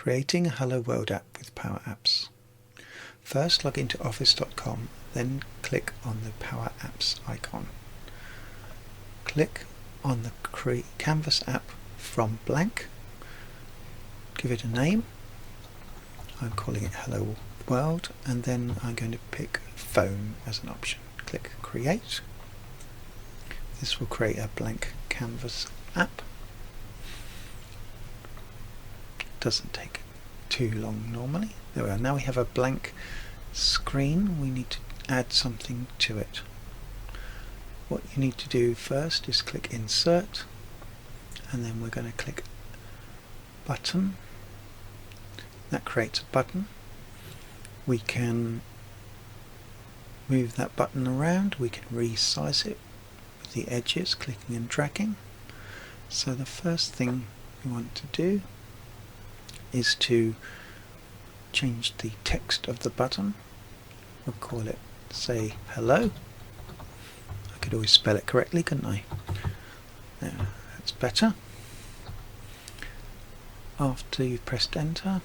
Creating a Hello World app with PowerApps. First log into office.com, then click on the PowerApps icon. Click on the Create Canvas app from blank. Give it a name. I'm calling it Hello World, and then I'm going to pick phone as an option. Click Create. This will create a blank canvas app. Doesn't take too long normally. There we are. Now we have a blank screen. We need to add something to it. What you need to do first is click Insert, and then we're going to click Button. That creates a button. We can move that button around. We can resize it with the edges, clicking and dragging. So the first thing we want to do is to change the text of the button. We'll call it, say, hello. I could always spell it correctly, couldn't I? There, that's better. After you've pressed enter,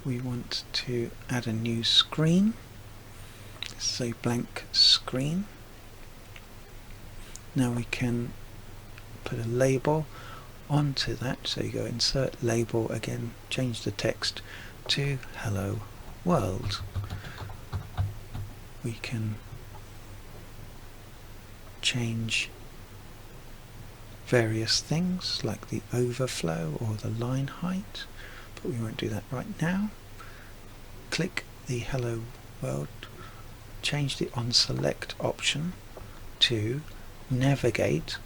we want to add a new screen. This is a blank screen. Now we can put a label onto that, so you go insert label again, change the text to Hello World. We can change various things like the overflow or the line height, but we won't do that right now. Click the Hello World, change the on select option to navigate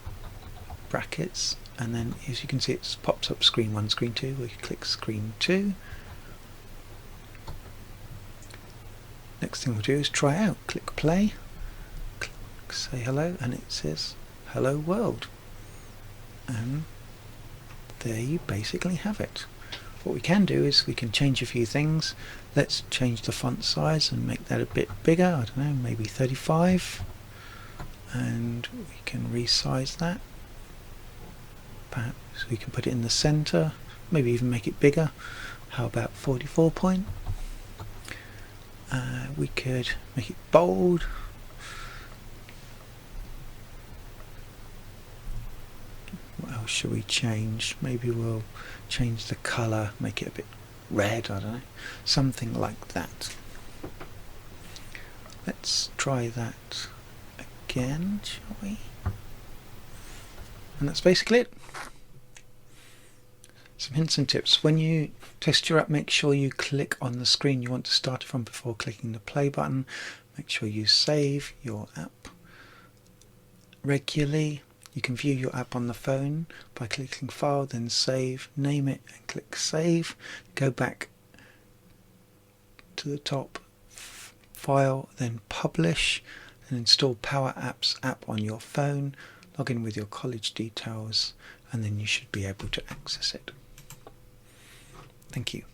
brackets, and then as you can see it pops up screen 1, screen 2. We click screen 2. Next thing we'll do is try out. Click play, click say hello, and it says Hello World, and there you basically have it. What we can do is we can change a few things. Let's change the font size and make that a bit bigger. I don't know, maybe 35, and we can resize that. Perhaps we can put it in the center, maybe even make it bigger. How about 44 point? We could make it bold. What else should we change? Maybe we'll change the color, make it a bit red, I don't know, something like that. Let's try that again, shall we? And that's basically it. Some hints and tips. When you test your app, make sure you click on the screen you want to start from before clicking the play button. Make sure you save your app regularly. You can view your app on the phone by clicking File, then Save, name it and click Save. Go back to the top, File, then Publish, and install PowerApps app on your phone. Log in with your college details, and then you should be able to access it. Thank you.